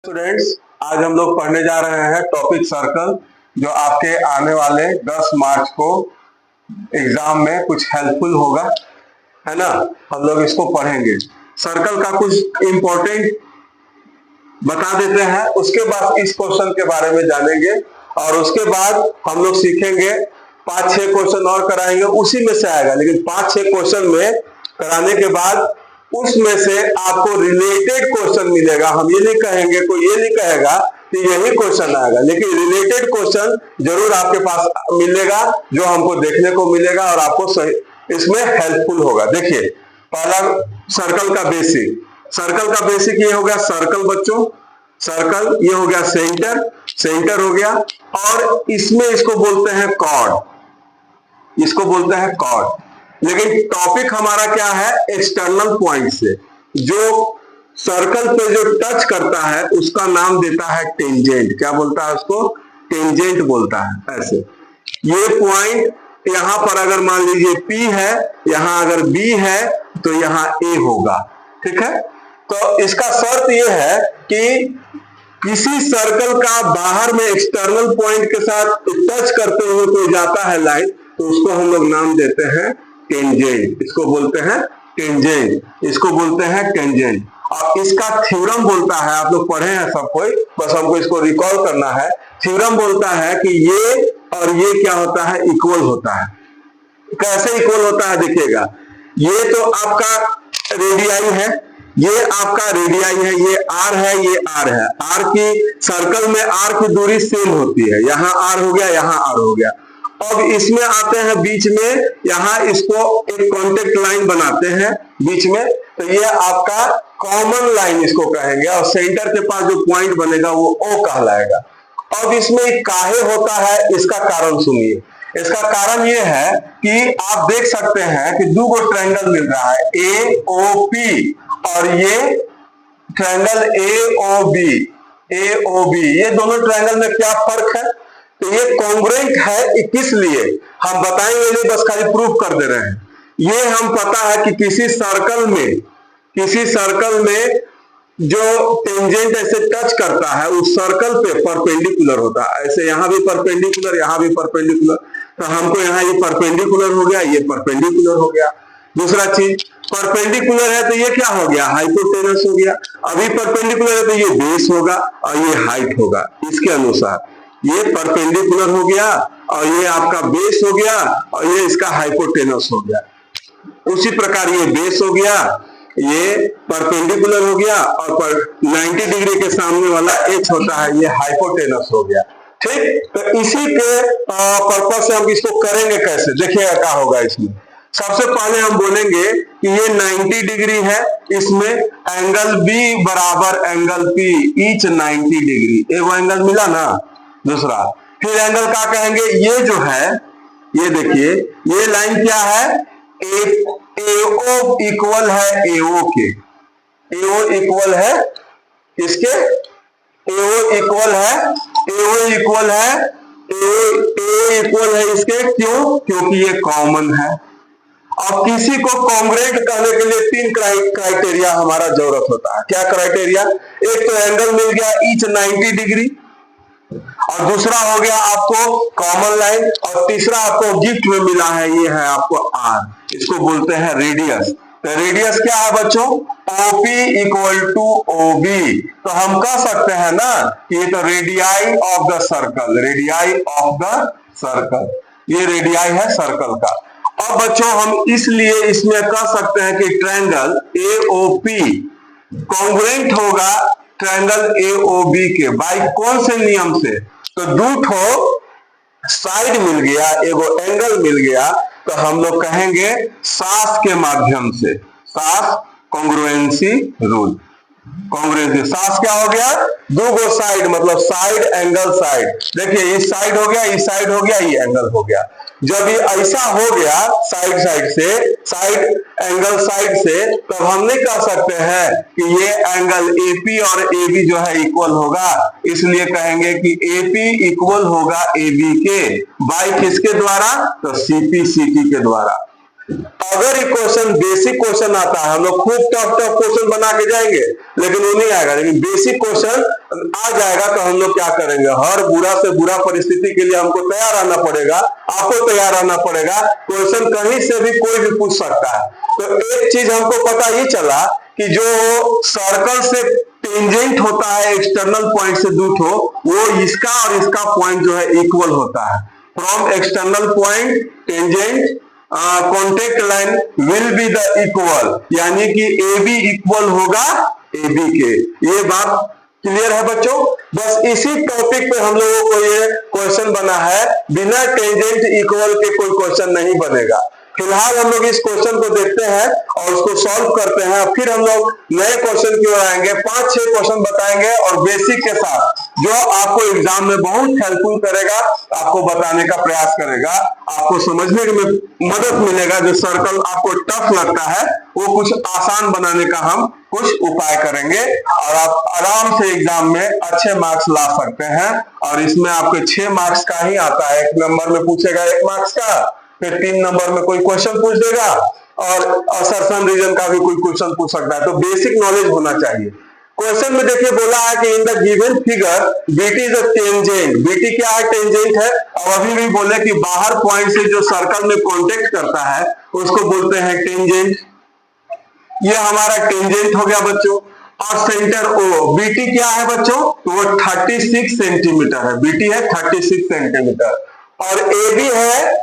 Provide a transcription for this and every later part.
Students, आज हम लोग पढ़ने जा रहे हैं टॉपिक सर्कल, जो आपके आने वाले 10 मार्च को एग्जाम में कुछ हेल्पफुल होगा, है ना। हम लोग इसको पढ़ेंगे। सर्कल का कुछ इंपॉर्टेंट बता देते हैं, उसके बाद इस क्वेश्चन के बारे में जानेंगे और उसके बाद हम लोग सीखेंगे। 5-6 क्वेश्चन और कराएंगे, उसी में से आएगा, लेकिन 5-6 क्वेश्चन में कराने के बाद उसमें से आपको रिलेटेड क्वेश्चन मिलेगा। हम ये नहीं कहेंगे, कोई ये नहीं कहेगा कि यही क्वेश्चन आएगा, लेकिन रिलेटेड क्वेश्चन जरूर आपके पास मिलेगा, जो हमको देखने को मिलेगा और आपको सही इसमें हेल्पफुल होगा। देखिए, पहला सर्कल का बेसिक। सर्कल का बेसिक ये हो गया सर्कल बच्चों, सर्कल ये हो गया सेंटर, सेंटर हो गया, और इसमें इसको बोलते हैं कॉर्ड, इसको बोलते हैं कॉर्ड। लेकिन टॉपिक हमारा क्या है? एक्सटर्नल पॉइंट से जो सर्कल पे जो टच करता है उसका नाम देता है टेंजेंट। क्या बोलता है उसको? टेंजेंट बोलता है। ऐसे ये पॉइंट यहां पर अगर मान लीजिए P है, यहां अगर B है तो यहां A होगा, ठीक है। तो इसका शर्त ये है कि किसी सर्कल का बाहर में एक्सटर्नल पॉइंट के साथ टच करते हुए कोई जाता है लाइन, तो उसको हम लोग नाम देते हैं टेंजेंट। इसको बोलते हैं टेंजेंट, इसको बोलते हैं टेंजेंट। और इसका थ्योरम बोलता है, आप लोग पढ़े हैं सब कोई, बस हमको इसको रिकॉल करना है। थ्योरम बोलता है कि ये और ये क्या होता है? इक्वल होता है। कैसे इक्वल होता है? देखिएगा, ये तो आपका रेडियाई है, ये आपका रेडियाई है, ये R है, ये R है। R की सर्कल में R की दूरी सेम होती है, यहाँ R हो गया, यहाँ R हो गया। अब इसमें आते हैं बीच में, यहाँ इसको एक कॉन्टेक्ट लाइन बनाते हैं बीच में, तो ये आपका कॉमन लाइन इसको कहेंगे, और सेंटर के पास जो पॉइंट बनेगा वो O कहलाएगा। अब इसमें काहे होता है, इसका कारण सुनिए। इसका कारण ये है कि आप देख सकते हैं कि दो गो ट्रायंगल मिल रहा है, AOP, और ये ट्रायंगल AOB। ये दोनों ट्रायंगल में क्या फर्क है? तो ये कॉन्ग्रुएंट है, किस लिए हम बताएंगे नहीं, बस खाली प्रूफ कर दे रहे हैं। ये हम पता है कि किसी सर्कल में जो टेंजेंट ऐसे टच करता है उस सर्कल पे परपेंडिकुलर होता है। ऐसे यहां भी परपेंडिकुलर, यहां भी परपेंडिकुलर, तो हमको यहाँ ये परपेंडिकुलर हो गया, ये परपेंडिकुलर हो गया। दूसरा चीज, परपेंडिकुलर है तो ये क्या हो गया? हाइपोटेनस हो गया। अभी परपेंडिकुलर है तो ये बेस होगा और ये हाइट होगा। इसके अनुसार ये परपेंडिकुलर हो गया और ये आपका बेस हो गया और ये इसका हाइपोटेनस हो गया। उसी प्रकार ये बेस हो गया, ये परपेंडिकुलर हो गया, और 90 डिग्री के सामने वाला H होता है, ये हाइपोटेनस हो गया। ठीक, तो इसी के पर्पज से हम इसको करेंगे कैसे, देखिएगा क्या होगा इसमें। सबसे पहले हम बोलेंगे कि ये 90 डिग्री है, इसमें एंगल B बराबर एंगल P, ईच 90 डिग्री। एक एंगल मिला ना, दूसरा फिर एंगल क्या कहेंगे? ये जो है, ये देखिए, ये लाइन क्या है? AO इक्वल है AO के, AO इक्वल है इसके, AO इक्वल है, AO इक्वल है, AO इक्वल है इसके। क्यों? क्योंकि ये कॉमन है। अब किसी को कॉन्ग्रुएंट कहने के लिए 3 क्राइटेरिया हमारा जरूरत होता है। क्या क्राइटेरिया? एक तो एंगल मिल गया ईच 90 डिग्री, और दूसरा हो गया आपको कॉमन लाइन, और तीसरा आपको गिफ्ट में मिला है, ये है आपको R, इसको बोलते हैं रेडियस। तो रेडियस क्या है बच्चों? OP equal to OB। तो हम कह सकते हैं ना कि ये तो radii of the circle, radii of the circle, ये रेडियाई है सर्कल का। अब बच्चों हम इसलिए इसमें कह सकते हैं कि ट्रायंगल AOP कॉन्ग्रुएंट होगा ट्रायंगल AOB के, बाई कौन से नियम से? तो दो ठो साइड मिल गया, एगो एंगल मिल गया, तो हम लोग कहेंगे सास के माध्यम से, सास कॉन्ग्रुएंसी रूल। कॉन्ग्रुएंसी सास क्या हो गया? दो गो साइड, मतलब साइड एंगल साइड। देखिए, इस साइड हो गया, इस साइड हो गया, ये एंगल हो गया। जब ये ऐसा हो गया साइड साइड से, साइड एंगल साइड से, तब हम नहीं कह सकते हैं कि ये एंगल AP और AB जो है इक्वल होगा। इसलिए कहेंगे कि AP इक्वल होगा AB के, बाई किसके द्वारा? तो CP CT के द्वारा। अगर ये क्वेश्चन बेसिक क्वेश्चन आता है, हम लोग खूब टफ टफ क्वेश्चन बना के जाएंगे लेकिन वो नहीं आएगा, लेकिन बेसिक क्वेश्चन आ जाएगा तो हम लोग क्या करेंगे, हर बुरा से बुरा परिस्थिति के लिए हमको तैयार रहना पड़ेगा, आपको तैयार रहना पड़ेगा। क्वेश्चन कहीं से भी कोई भी पूछ सकता है। तो एक चीज हमको पता ये चला कि जो सर्कल से टेंजेंट होता है एक्सटर्नल पॉइंट से दूर हो, वो इसका और इसका पॉइंट जो है इक्वल होता है। From external point tangent contact line will be the equal, यानी कि ए बी इक्वल होगा ए बी के। ये बात क्लियर है बच्चों? बस इसी टॉपिक पे हम लोगों को ये क्वेश्चन बना है, बिना टेंजेंट इक्वल के कोई क्वेश्चन नहीं बनेगा। फिलहाल हम लोग इस क्वेश्चन को देखते हैं और उसको सॉल्व करते हैं, फिर हम लोग नए क्वेश्चन की ओर आएंगे। 5-6 क्वेश्चन बताएंगे और बेसिक के साथ जो आपको एग्जाम में बहुत हेल्पफुल करेगा, आपको बताने का प्रयास करेगा, आपको समझने में मदद मिलेगा। जो सर्कल आपको टफ लगता है वो कुछ आसान बनाने का हम कुछ उपाय करेंगे और आप आराम से एग्जाम में अच्छे मार्क्स ला सकते हैं। और इसमें आपके 6 मार्क्स का ही आता है। 1 नंबर में पूछेगा 1 मार्क्स का, फिर 3 नंबर में कोई क्वेश्चन पूछ देगा और असर्शन रीजन का भी कोई क्वेश्चन पूछ सकता है। तो बेसिक नॉलेज होना चाहिए। क्वेश्चन में देखिए बोला है कि in the given figure BT is a tangent. BT क्या है? टेंजेंट है। और अभी भी बोले कि बाहर पॉइंट से जो सर्कल में कांटेक्ट करता है उसको बोलते हैं टेंजेंट। ये हमारा टेंजेंट हो गया बच्चों। और सेंटर ओ, बीटी क्या है बच्चों? तो वो 36 सेंटीमीटर है। बीटी है 36 सेंटीमीटर। और ए बी है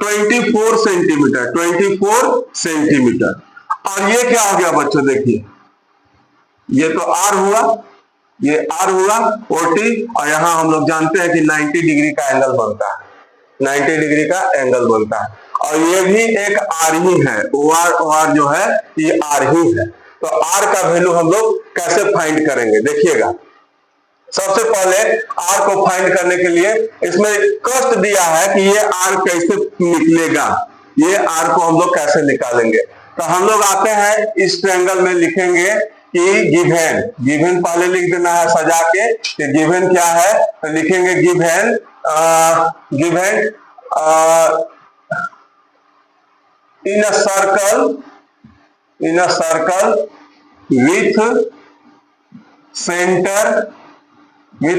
24 सेंटीमीटर, 24 सेंटीमीटर। और ये क्या हो गया बच्चों? देखिए ये तो आर हुआ, ये आर हुआ 40, और यहां हम लोग जानते हैं कि 90 डिग्री का एंगल बनता है, 90 डिग्री का एंगल बनता है। और ये भी एक आर ही है, ओ आर जो है ये आर ही है। तो आर का वैल्यू हम लोग कैसे फाइंड करेंगे देखिएगा। सबसे पहले आर को फाइंड करने के लिए इसमें कष्ट दिया है कि ये आर कैसे निकलेगा, ये आर को हम लोग कैसे निकालेंगे। तो हम लोग आते हैं इस ट्रायंगल में, लिखेंगे कि गिवन पहले लिख देना है सजा के कि गिवन क्या है। तो लिखेंगे given in a circle with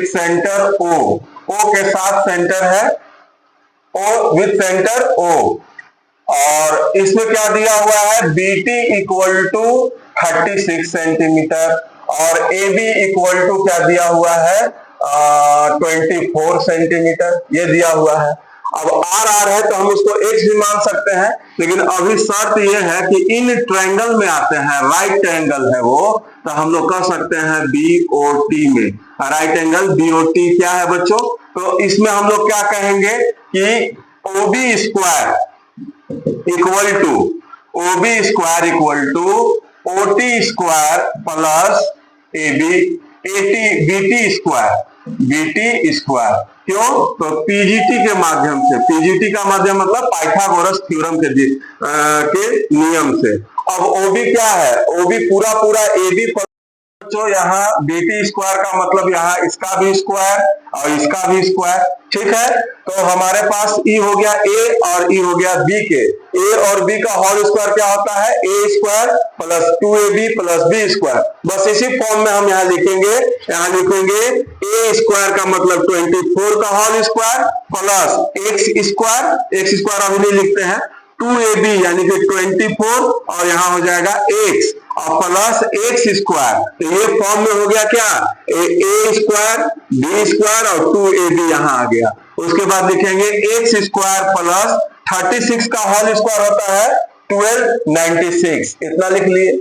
centre O के साथ सेंटर है, ओ विथ सेंटर ओ। और इसमें क्या दिया हुआ है? बीटी इक्वल टू 36 सेंटीमीटर और ए बी इक्वल टू क्या दिया हुआ है? 24 सेंटीमीटर, ये दिया हुआ है। अब आर आर है तो हम उसको एक्स भी मान सकते हैं, लेकिन अभी शर्त ये है कि इन ट्रायंगल में आते हैं, राइट ट्रायंगल है वो, तो हम लोग कह सकते हैं बीओटी में। राइट एंगल बीओटी क्या है बच्चों? तो इसमें हम लोग क्या कहेंगे कि OB square equal to OT square plus BT square. क्यों? तो पीजीटी के माध्यम से, पीजीटी का माध्यम मतलब पाइथागोरस थ्योरम के नियम से। अब ओबी क्या है? ओबी पूरा एबी जो यहाँ बीटी स्क्वायर का मतलब यहाँ इसका भी स्क्वायर और इसका भी स्क्वायर, ठीक है। तो हमारे पास ई हो गया ए और ई हो गया बी के। ए और बी का होल स्क्वायर क्या होता है? A square plus 2ab plus b square. बस इसी फॉर्म में हम यहाँ लिखेंगे। यहाँ लिखेंगे ए स्क्वायर का मतलब 24 का whole square plus x square अभी नहीं लिखते हैं, 2ab यानी कि 24 और यहाँ हो जाएगा x और प्लस एक्स स्क्वायर। तो ये फॉर्म में हो गया क्या? ए स्क्वायर बी स्क्वायर और 2ab यहाँ आ गया। उसके बाद लिखेंगे एक्स स्क्वायर प्लस 36 का होल स्क्वायर होता है 1296, इतना लिख लिए।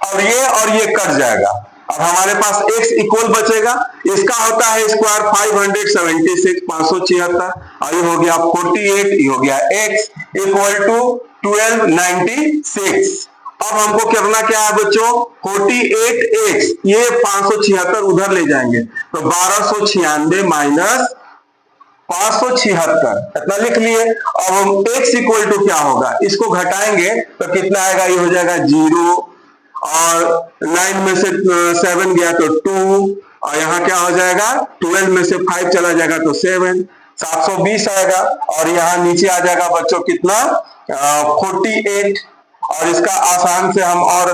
और ये कट जाएगा। अब हमारे पास x इक्वल बचेगा, इसका होता है स्क्वायर 576 576 और ये हो गया 48, ये हो गया x इक्वल टू 1296। अब हमको करना क्या है बच्चों? 48x, ये 576 उधर ले जाएंगे तो 1296 माइनस 576, इतना लिख लिए। अब हम x इक्वल टू क्या होगा? इसको घटाएंगे तो कितना आएगा? ये हो जाएगा 0 और 9 में से 7 गया तो 2 और यहाँ क्या हो जाएगा? 12 में से 5 चला जाएगा तो 7, 720 आएगा। और यहाँ नीचे आ जाएगा बच्चों कितना? 48, और इसका आसान से हम और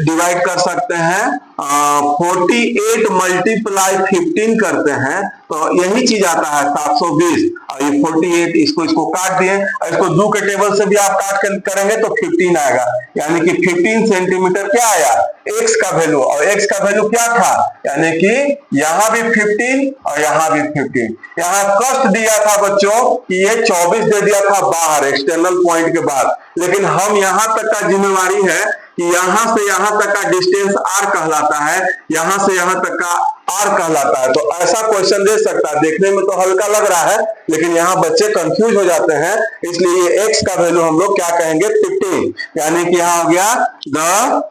डिवाइड कर सकते हैं। 48 मल्टीप्लाई 15 करते हैं तो यही चीज आता है 720, और ये 48 इसको काट दिए, इसको 2 के टेबल से भी आप काट करेंगे तो 15 आएगा, यानी कि 15 सेंटीमीटर क्या आया, x का वैल्यू, और x का वैल्यू क्या था, यानी कि यहाँ भी 15 और यहाँ भी 15। यहाँ कष्ट दिया था बच्चों कि ये 24 दे दिया था बाहर एक्सटर्नल पॉइंट के बाद, लेकिन हम यहाँ तक का जिम्मेवारी है कि यहाँ से यहाँ तक का डिस्टेंस r कहलाता है, यहाँ से यहाँ तक का r कहलाता है। तो ऐसा क्वेश्चन दे सकता है, देखने में तो हल्का लग रहा है लेकिन यहाँ बच्चे कंफ्यूज हो जाते हैं, इसलिए x का वैल्यू हम लोग क्या कहेंगे 15, यानी कि यहाँ हो गया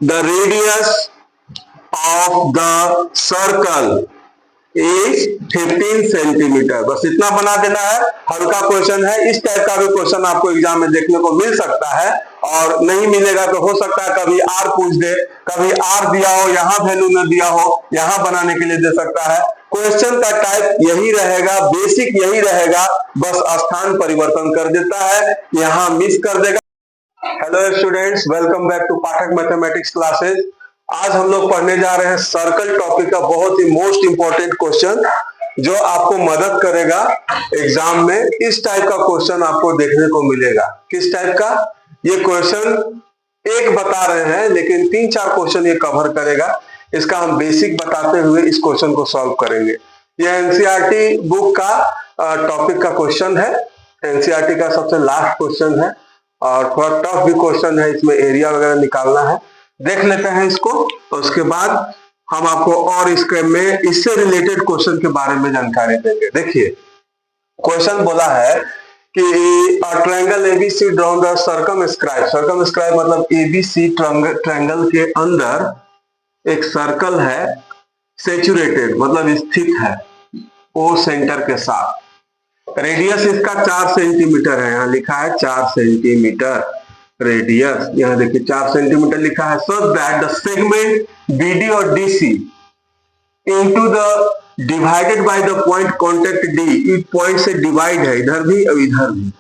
the radius of the circle is 15 centimetre. बस इतना बना देना है, हल्का क्वेश्चन है। इस टाइप का भी क्वेश्चन आपको एग्जाम में देखने को मिल सकता है, और नहीं मिलेगा तो हो सकता है कभी आर पूछ दे, कभी आर दिया हो यहाँ वैल्यू न दिया हो, यहाँ बनाने के लिए दे सकता है। क्वेश्चन का टाइप यही रहेगा, बेसिक यही रहेगा, बस स्थान परिवर्तन कर देता है, यहाँ मिस कर देगा। Hello students, welcome back to Pathak mathematics classes. आज हम लोग पढ़ने जा रहे हैं सर्कल टॉपिक का बहुत ही मोस्ट इंपॉर्टेंट क्वेश्चन, जो आपको मदद करेगा एग्जाम में। इस टाइप का क्वेश्चन आपको देखने को मिलेगा। किस टाइप का? ये क्वेश्चन एक बता रहे हैं लेकिन 3-4 क्वेश्चन ये कवर करेगा। इसका हम बेसिक बताते हुए इस क्वेश्चन को सॉल्व करेंगे। ये एनसीईआरटी बुक का टॉपिक का क्वेश्चन है, एनसीईआरटी का सबसे लास्ट क्वेश्चन है, और थोड़ा टफ भी क्वेश्चन है, इसमें एरिया वगैरह निकालना है। देख लेते हैं इसको, तो उसके बाद हम आपको और इससे रिलेटेड क्वेश्चन के बारे में जानकारी देंगे। देखिए, क्वेश्चन बोला है कि triangle ABC drawn the circumscribe. Circumscribe मतलब एबीसी ट्रायंगल के अंदर एक सर्कल है, सेचुरेटेड मतलब स्थित है ओ सेंटर के साथ। रेडियस इसका 4 सेंटीमीटर है, यहाँ लिखा है 4 सेंटीमीटर रेडियस, यहाँ देखिए 4 सेंटीमीटर लिखा है। So that the segment BD और DC into the divided by the point contact D, इस पॉइंट से डिवाइड है, इधर भी और इधर भी,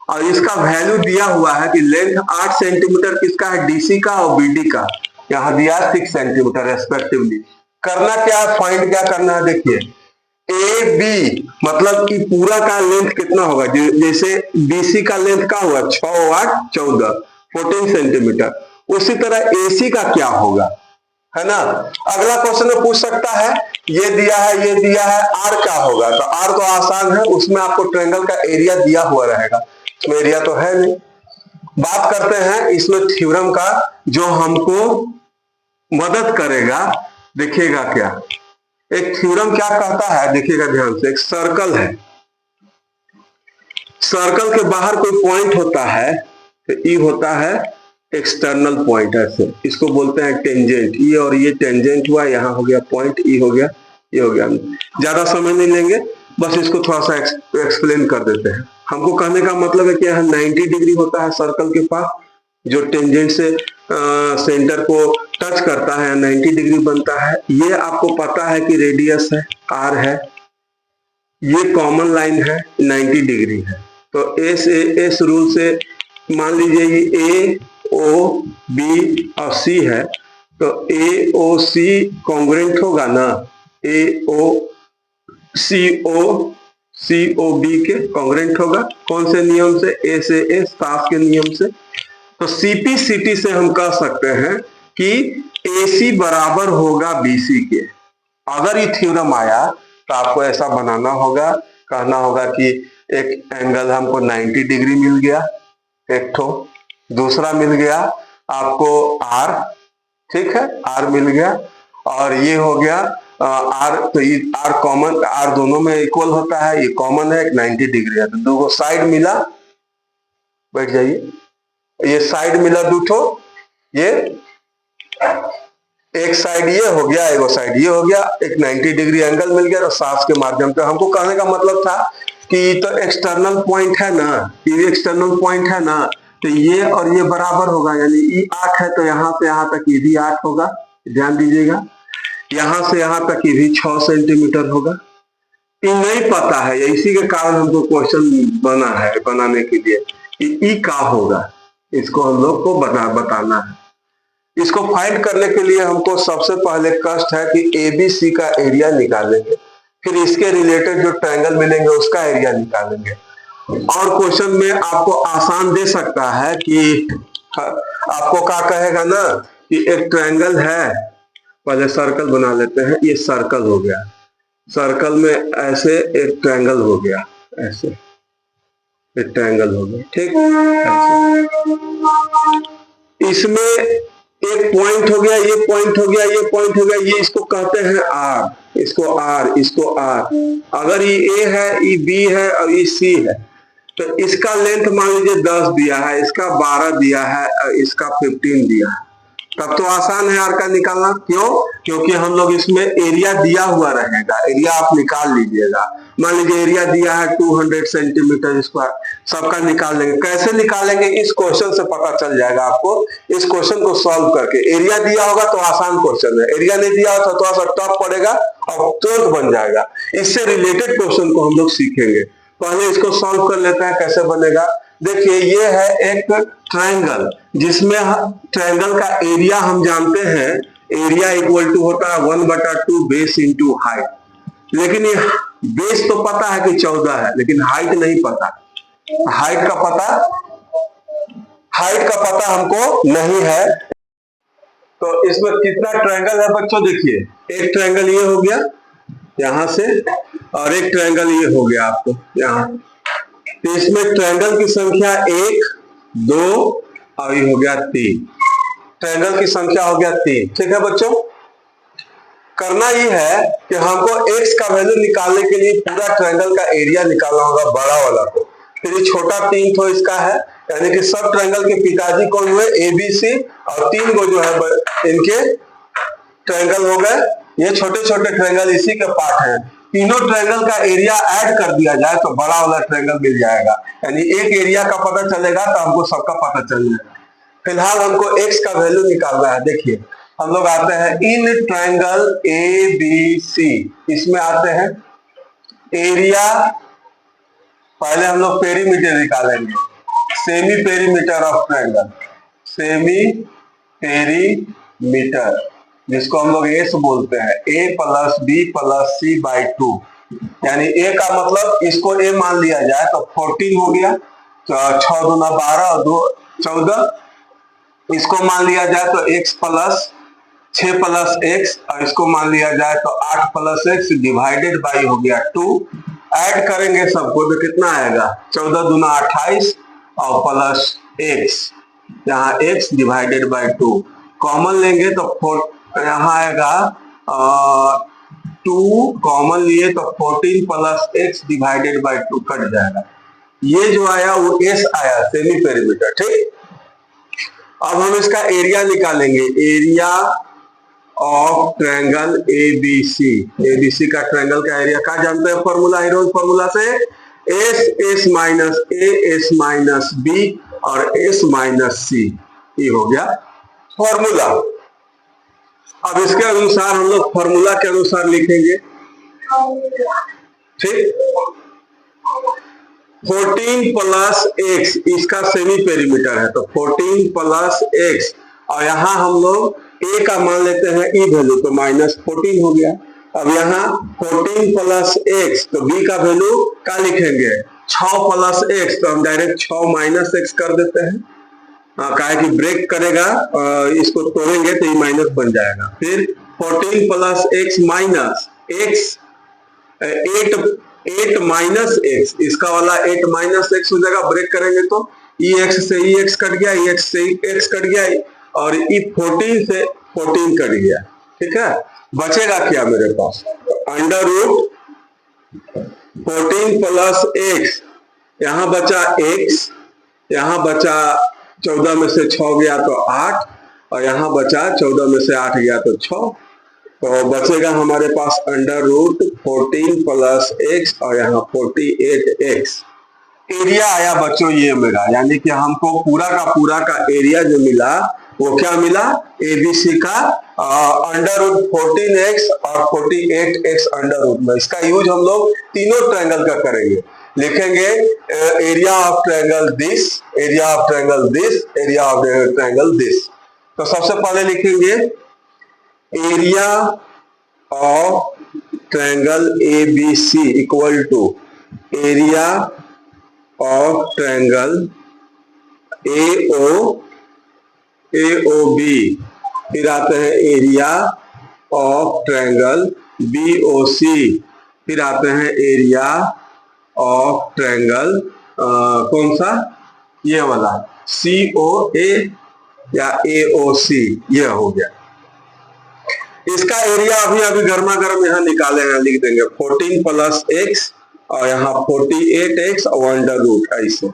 और इसका वैल्यू दिया हुआ है कि लेंथ 8 सेंटीमीटर किसका है, डीसी का और बीडी का, यहाँ दिया 6 सेंटीमीटर रेस्पेक्टिवली। करना क्या है, फाइंड क्या करना है, देखिए ए बी मतलब कि पूरा का लेंथ कितना होगा, जैसे बीसी का लेंथ का हुआ 6 और 8 14 14 सेंटीमीटर, उसी तरह एसी का क्या होगा, है ना। अगला क्वेश्चन में पूछ सकता है ये दिया है आर क्या होगा, तो आर तो आसान है, उसमें आपको ट्रायंगल का एरिया दिया हुआ रहेगा, इसमें एरिया तो है नहीं। बात करते हैं इसमें थ्योरम का जो हमको मदद करेगा। देखिएगा क्या एक थ्योरम क्या कहता है, देखिएगा ध्यान से। एक सर्कल है, सर्कल के बाहर कोई पॉइंट होता है तो ई होता है एक्सटर्नल पॉइंट, ऐसे इसको बोलते हैं टेंजेंट। ये और ये टेंजेंट हुआ, यहाँ हो गया पॉइंट, ई हो गया, ये हो गया। ज्यादा समय नहीं लेंगे, बस इसको थोड़ा सा एक्सप्लेन कर देते हैं। हमको कहने का मतलब है कि यहाँ 90 डिग्री होता है सर्कल के पास, जो टेंजेंट से सेंटर को टच करता है 90 डिग्री बनता है। ये आपको पता है कि रेडियस है, आर है, ये कॉमन लाइन है 90 डिग्री है। तो एस रूल से मान लीजिए ये ए ओ बी और सी है, तो ए ओ सी कॉन्ग्रेंट होगा ना, ए ओ सी ओ बी के कॉन्ग्रेंट होगा। कौन से नियम से? ए से ए, साफ के नियम से। तो सीपी सीटी से हम कह सकते हैं कि AC बराबर होगा BC के। अगर ये थ्योरम आया तो आपको ऐसा बनाना होगा, कहना होगा कि एक एंगल हमको 90 डिग्री मिल गया, एक ठो, दूसरा मिल गया आपको R, ठीक है, R मिल गया, और ये हो गया R, तो ये R कॉमन, R दोनों में इक्वल होता है, ये कॉमन है, 90 डिग्री है, तो दो साइड मिला, बैठ जाइए, ये साइड मिला दूठो, ये एक साइड ये हो गया, एक साइड ये हो गया, एक 90 डिग्री एंगल मिल गया। तो सास के माध्यम से हमको कहने का मतलब था कि तो एक्सटर्नल पॉइंट है ना, ये एक्सटर्नल पॉइंट है ना, तो ये और ये बराबर होगा, यानी ये 8 है तो यहाँ से यहाँ तक ये भी 8 होगा, ध्यान दीजिएगा। यहाँ से यहाँ तक ये भी 6 सेंटीमीटर होगा, ये नहीं पता है, इसी के कारण हमको क्वेश्चन बना है बनाने के लिए कि ई का होगा, इसको हम लोग को बताना है। इसको फाइंड करने के लिए हमको सबसे पहले कष्ट है कि ABC का एरिया निकालेंगे, फिर इसके रिलेटेड जो ट्रायंगल मिलेंगे उसका एरिया निकालेंगे। और क्वेश्चन में आपको आसान दे सकता है कि आपको क्या कहेगा ना कि एक ट्रायंगल है, पहले सर्कल बना लेते हैं, ये सर्कल हो गया, सर्कल में ऐसे एक ट्रायंगल हो गया, ऐसे एक ट्रायंगल हो गया, ठीक, ऐसे। इसमें एक पॉइंट हो गया, ये पॉइंट हो गया, ये पॉइंट हो गया, ये इसको कहते हैं R, इसको R, इसको R। अगर ये A है, ये B है और ये C है, तो इसका लेंथ मान लीजिए 10 दिया है, इसका 12 दिया है और इसका 15 दिया है, तब तो आसान है R का निकालना। क्यों? क्योंकि हम लोग इसमें एरिया दिया हुआ रहेगा, एरिया आप निकाल लीजिएगा। मान लीजिए एरिया दिया है 200 सेंटीमीटर स्क्वायर, सबका निकाल लेंगे। कैसे निकालेंगे इस क्वेश्चन से पता चल जाएगा आपको। इस क्वेश्चन को सॉल्व करके, एरिया दिया होगा तो आसान क्वेश्चन है, एरिया नहीं दिया होगा तो थोड़ा सा टफ पड़ेगा और तुरंत बन जाएगा। इससे रिलेटेड क्वेश्चन को हम लोग सीखेंगे। पहले इसको सॉल्व कर लेते हैं, कैसे बनेगा। देखिए ये है एक ट्रायंगल, जिसमें ट्रायंगल का एरिया हम जानते हैं, एरिया इक्वल टू होता है 1/2 बेस इंटू हाइट। लेकिन ये बेस तो पता है कि 14 है, लेकिन हाइट नहीं पता। हाइट का पता हमको नहीं है। तो इसमें कितना ट्रायंगल है बच्चों, देखिए एक ट्रायंगल ये हो गया यहां से, और एक ट्रायंगल ये हो गया आपको यहाँ। तो इसमें ट्रायंगल की संख्या 1, 2 और ये हो गया 3। ट्रायंगल की संख्या हो गया 3। ठीक है बच्चों, करना ये है कि हमको x का वैल्यू निकालने के लिए पूरा ट्रायंगल का एरिया निकालना होगा, बड़ा वाला को। फिर ये छोटा 3 तो इसका है, यानी कि सब ट्रायंगल के पिताजी कौन हुए, ABC, और 3 को जो है इनके ट्रायंगल हो गए। ये छोटे छोटे ट्रायंगल इसी के पार्ट हैं। तीनों ट्रायंगल का एरिया ऐड कर दिया जाए तो बड़ा वाला ट्रायंगल मिल जाएगा। यानी एक एरिया का पता चलेगा तो हमको सबका पता चल जाएगा। फिलहाल हमको x का वैल्यू निकालना है। देखिए हम लोग आते हैं इन ट्रायंगल ABC, इसमें आते हैं एरिया, पहले हम लोग पेरीमीटर निकालेंगे, semi perimeter of triangle, semi perimeter, जिसको हम लोग S बोलते हैं, A + B + C/2। यानी A का मतलब इसको A मान लिया जाए तो 14 हो गया, तो 6 दूना 12 और 2 14। इसको मान लिया जाए तो x + 6 + x, और इसको मान लिया जाए तो 8 + x डिवाइडेड बाई हो गया 2। ऐड करेंगे सबको तो कितना आएगा, 14 दूना 28 और प्लस x, यहाँ x डिवाइडेड बाई 2। कॉमन लेंगे तो यहाँ आएगा 2, कॉमन लिए तो 14 + x डिवाइडेड बाई 2 कट जाएगा। ये जो आया वो s आया, सेमी पेरीमीटर। ठीक, अब हम इसका एरिया निकालेंगे, area of triangle ABC। ABC का ट्रायंगल का एरिया क्या जानते हैं, फॉर्मूला, हीरोज फॉर्मूला से S - A - B और S - C, ये हो गया फॉर्मूला। अब इसके अनुसार हम लोग फॉर्मूला के अनुसार लिखेंगे। ठीक, 14 + x इसका सेमी पेरीमीटर है, तो 14 + x, और यहाँ हम लोग a का मान लेते हैं ई वैल्यू, तो -14 हो गया। अब यहाँ 14 + x, तो b का वैल्यू क्या लिखेंगे, 6 + x, तो हम डायरेक्ट 6 - x कर देते हैं। काहे कि ब्रेक करेगा, इसको तोड़ेंगे तो ये माइनस बन जाएगा। फिर 14 + x माइनस x, 8 - x, इसका वाला 8 - x हो जाएगा। ब्रेक करेंगे तो EX से EX कट गया, EX से x कट गया, और E 14 से 14 कट गया। ठीक है, बचेगा क्या मेरे पास, √14 + x, यहाँ बचा x, यहाँ बचा 14 में से 6 गया तो 8, और यहाँ बचा 14 में से 8 गया तो 6, तो बचेगा हमारे पास √14 + x और यहाँ 48x। एरिया आया बच्चों ये मेरा, यानी कि हमको पूरा का एरिया जो मिला वो क्या मिला, एबीसी का अंडर रूट 14x और 48x अंडर रूट में। इसका यूज हम लोग तीनों ट्रायंगल का करेंगे। लिखेंगे area of triangle this, area of triangle this, area of triangle this. तो सबसे पहले लिखेंगे area of triangle ABC equal to area of triangle AOB, फिर आते हैं एरिया ऑफ ट्रायंगल BOC, फिर आते हैं एरिया ऑफ ट्रायंगल कौन सा, ये वाला COA या AOC, ये हो गया। इसका एरिया अभी गर्मा गर्म यहाँ निकाले हैं, लिख देंगे 14 प्लस x और यहाँ 48x और अंडर रूट ऐसे,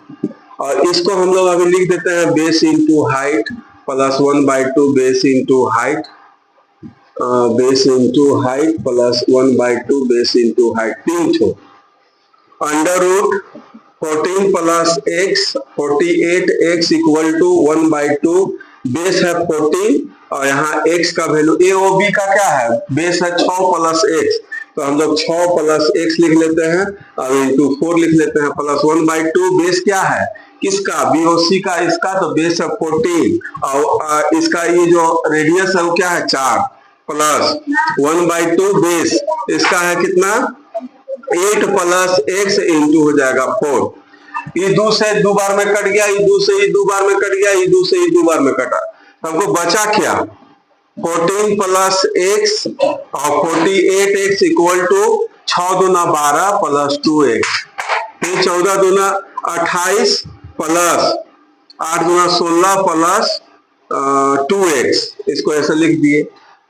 और इसको हम लोग अभी लिख देते हैं base into height plus 1/2 base into height, base into height plus 1/2 base into height, 3 छो under root 14 plus x 48x equal to 1/2, base है 14 और यहाँ x का वैल्यू AOB का क्या है, बेस है 6 प्लस x, तो हम लोग 6 प्लस x लिख लेते हैं और इंटू 4 लिख लेते हैं प्लस 1/2, बेस क्या है किसका, BOC का, इसका तो बेस है 14 और इसका ये जो रेडियस है वो क्या है 4 प्लस 1/2 बेस इसका है कितना 8 प्लस x इंटू हो जाएगा 4, ये 2 से 2 बार में कट गया, ये 2 से ये 2 बार में कट गया, ये 2 से ये 2 बार में कटा, हमको बचा क्या 14 प्लस x और 48x इक्वल टू 6 दूना 12 प्लस 2x, फिर 14 दूना 28 प्लस 8 दूना 16 प्लस 2x, इसको ऐसे लिख दिए।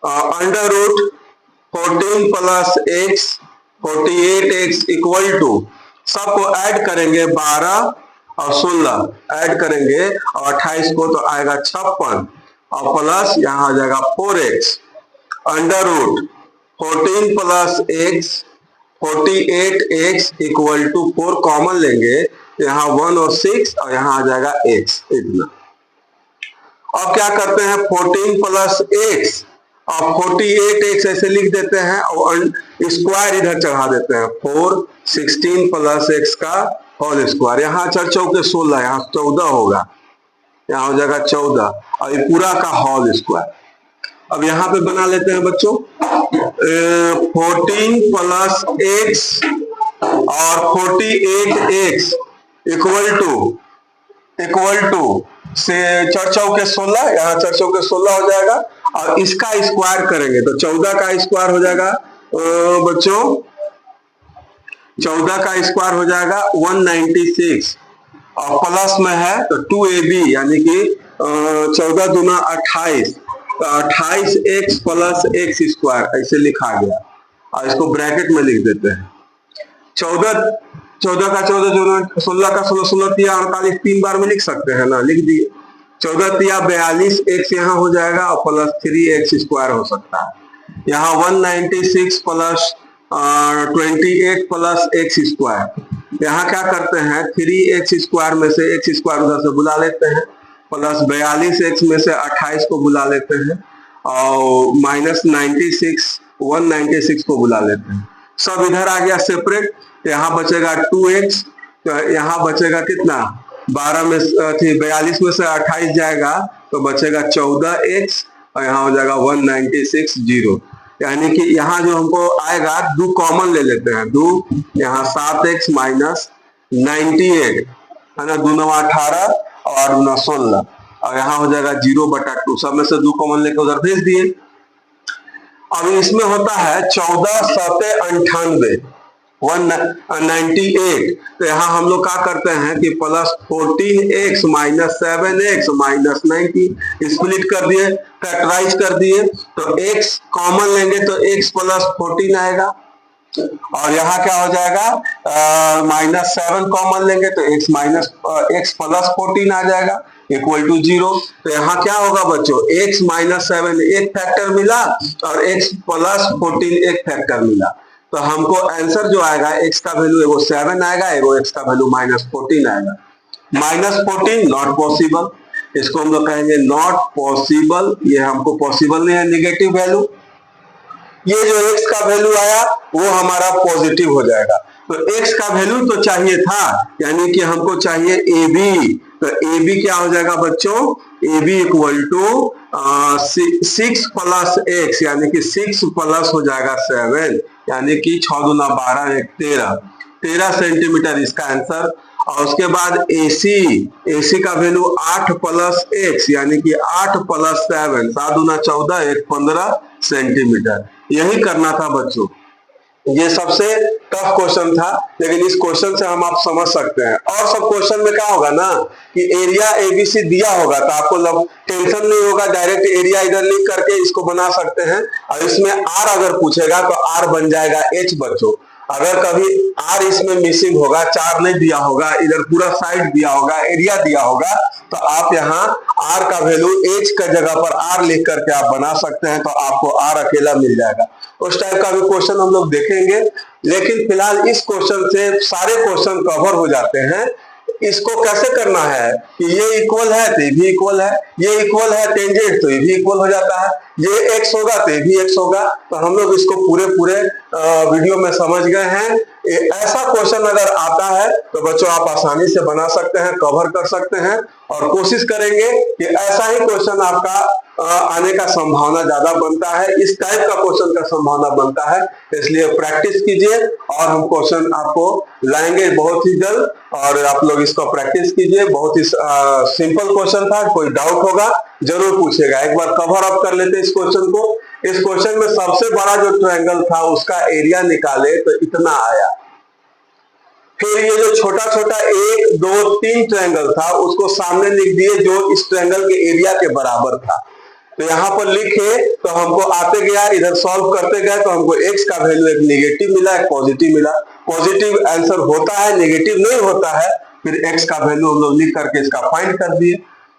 Under root 14 plus x 48x equal to, सबको ऐड करेंगे 12 और 16 ऐड करेंगे और 28 को तो आएगा 56 और प्लस यहाँ आ जाएगा 4x, under root 14 plus x 48x equal to 4 common लेंगे, यहाँ 1 और 6 और यहाँ आ जाएगा x, इतना। अब क्या करते हैं 14 प्लस x और 48x ऐसे लिख देते हैं और स्क्वायर इधर चढ़ा देते हैं, 4 16 प्लस x का होल स्क्वायर, यहाँ 4 चौके 16, यहाँ 14 होगा, यहाँ हो जाएगा 14 और ये पूरा का होल स्क्वायर। अब यहाँ पे बना लेते हैं बच्चों 14 प्लस x और 48x इक्वल टू से 4 चौके 16, यहाँ 4 चौके 16 हो जाएगा और इसका स्क्वायर करेंगे तो 14 का स्क्वायर हो जाएगा बच्चों, 14 का स्क्वायर हो जाएगा 196 और प्लस में है तो 2ab यानी कि 14 दूना 28, तो 28x प्लस x स्क्वायर ऐसे लिखा गया और इसको ब्रैकेट में लिख देते हैं। 14 का 14 जो 16 का 16 16 तिया 48 3 बार में लिख सकते हैं ना, लिख दिए 14 तिया 42 x यहाँ हो जाएगा और प्लस 3x स्क्वायर हो सकता है, यहाँ 196 प्लस 28 प्लस x स्क्वायर, यहाँ क्या करते हैं 3x स्क्वायर में से x स्क्वायर उधर से बुला लेते हैं, प्लस 42x में से 28 को बुला लेते हैं और माइनस 196 को बुला लेते हैं, सब इधर आ गया सेपरेट, यहाँ बचेगा 2x, तो यहाँ बचेगा कितना 12 में 42 में से 28 जाएगा तो बचेगा 14x और यहाँ हो जाएगा 196 0, यानी कि यहाँ जो हमको आएगा 2 कॉमन ले लेते हैं, 2 यहाँ 7x माइनस 98 है ना, 2 9 18 और 9 16 और यहाँ हो जाएगा 0/2, सब में से 2 कॉमन लेकर उधर भेज दिए। अब इसमें होता है 14 7 98 198, तो यहाँ हम लोग क्या करते हैं कि plus 14x minus 7x minus 90 split कर दिए, फैक्टराइज कर दिए, तो x कॉमन लेंगे तो x प्लस 14 आएगा और यहाँ क्या हो जाएगा माइनस 7 कॉमन लेंगे तो x माइनस x प्लस 14 आ जाएगा इक्वल टू 0, तो यहाँ क्या होगा बच्चों x माइनस 7 एक फैक्टर मिला और x प्लस 14 एक फैक्टर मिला, तो तो हमको आंसर जो आएगा x का वैल्यू एगो 7 आएगा, एगो x का वैल्यू -14 आएगा। -14 नॉट पॉसिबल, इसको हम लोग कहेंगे नॉट पॉसिबल, ये हमको पॉसिबल नहीं है नेगेटिव वैल्यू। ये जो x का वैल्यू आया वो हमारा पॉजिटिव हो जाएगा। तो x का वैल्यू तो चाहिए था, यानी कि हमको चाहिए AB। तो AB क्या हो जाएगा बच्चों, AB equal to 6 plus x, यानी कि 6 प्लस हो जाएगा 7, यानी कि 6 दूना 12 1 13 सेंटीमीटर इसका आंसर। और उसके बाद AC का वैल्यू 8 प्लस x, यानी कि 8 प्लस 7, 7 दूना 14 1 15 सेंटीमीटर। यही करना था बच्चों। ये सबसे टफ क्वेश्चन था, लेकिन इस क्वेश्चन से हम आप समझ सकते हैं। और सब क्वेश्चन में क्या होगा ना कि एरिया ABC दिया होगा, तो आपको टेंशन नहीं होगा, डायरेक्ट एरिया इधर लिख करके इसको बना सकते हैं। और इसमें R अगर पूछेगा तो R बन जाएगा H बच्चों। अगर कभी R इसमें मिसिंग होगा, 4 नहीं दिया होगा, इधर पूरा साइड दिया होगा, एरिया दिया होगा, तो आप यहाँ R का वैल्यू H का जगह पर R लिख करके आप बना सकते हैं, तो आपको R अकेला मिल जाएगा। उस टाइप का भी क्वेश्चन हम लोग देखेंगे, लेकिन फिलहाल इस क्वेश्चन से सारे क्वेश्चन कवर हो जाते हैं। इसको कैसे करना है कि ये इक्वल है तो ये भी इक्वल है, ये इक्वल है टेंजेंट तो ये भी इक्वल हो जाता है, ये x होगा तो ये भी x होगा। तो हम लोग इसको पूरे वीडियो में समझ गए हैं। ऐसा क्वेश्चन अगर आता है तो बच्चों आप आसानी से बना सकते हैं, कवर कर सकते हैं, और कोशिश करेंगे कि ऐसा ही क्वेश्चन आपका आने का संभावना ज्यादा बनता है, इस टाइप का क्वेश्चन का संभावना बनता है। इसलिए प्रैक्टिस कीजिए और हम क्वेश्चन आपको लाएंगे बहुत ही जल्द, और आप लोग इसको प्रैक्टिस कीजिए। बहुत ही सिंपल क्वेश्चन था, कोई डाउट होगा जरूर पूछेगा। एक बार कवर अप कर लेते इस क्वेश्चन को। इस क्वेश्चन में सबसे बड़ा जो ट्रायंगल था उसका एरिया निकाले तो इतना आया। फिर ये जो छोटा छोटा 1 2 3 ट्रायंगल था उसको सामने लिख दिए जो इस ट्रायंगल के एरिया के बराबर था। तो यहाँ पर लिखे तो हमको आते गया, इधर सॉल्व करते गए तो हमको x का वैल्यू एक नेगेटिव मिला, एक पॉजिटिव मिला। पॉजिटिव आंसर होता है, नेगेटिव नहीं होता है। फिर x का वैल्यू हम लोग लिख करके इसका फाइंड कर दिए।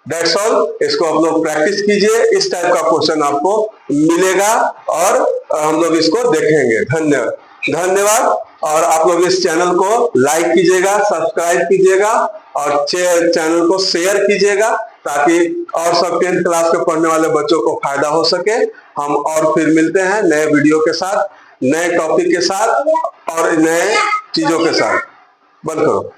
That's all. इसको आप लोग प्रैक्टिस कीजिए, इस टाइप का क्वेश्चन आपको मिलेगा और हम लोग इसको देखेंगे। धन्यवाद। और आप लोग इस चैनल को लाइक कीजिएगा, सब्सक्राइब कीजिएगा और चैनल को शेयर कीजिएगा, ताकि और सब 10th क्लास के पढ़ने वाले बच्चों को फायदा हो सके। हम और फिर मिलते हैं नए वीडियो के साथ, नए टॉपिक के साथ और नए चीजों के साथ। बंद करो।